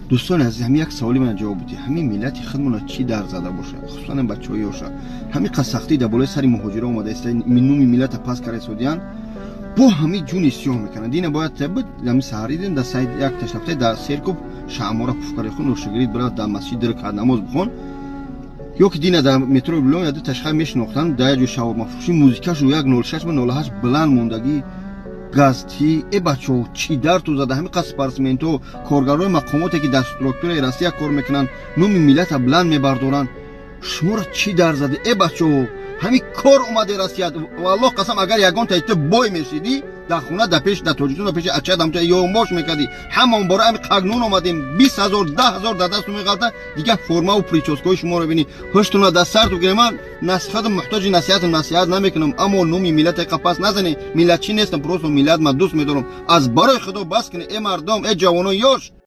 دوستان عزیز، همین یک سوالی من جواب بدید. همین ملت خودمون چی در زده باشه، خصوصا بچه‌هایشا همین قسختی در بالای سری مهاجرا اومده است، منومی ملت پاس کرده سودیان با همین جون سیاه میکنن. دینا باید تبد همین سحری دین در سایت یک تشفته در سرکوب شامورا پفکاری خون روشگرید برای در مسجد در کار نماز بخون. یا که دینا در مترو بلون یا دو تشخیص میشناختن در جو شاور مفروشی موزیکاش رو یک 06 و 08 بلند موندگی گازتی ای بچو چی در تو زده. همین قسپارسمنتو کارگرای مقاماتی که در استراکتور راستیا کار میکنن نومی ملت بلند میبردارن. شما را چی در زده ای بچو؟ همین کار اومده راستیا. والله قسم اگر یگان تا بای میشیدی در خونه در پیش در توجیتون در پیش اچه دم تو یا موش میکردی همون برای همین قانون اومدیم 20000 10000 در دست میگالتا دیگه فرما و پریچوسکوی شما رو ببینی هشتون در سر تو گرمان نسخت محتاج نصیحت نمیکنم، اما نومی ملت قپاس نزنی. ملت چی نیستم، پروسو ملت من دوست میدارم. از برای خدا بس کنی ای مردم ای جوانو یوش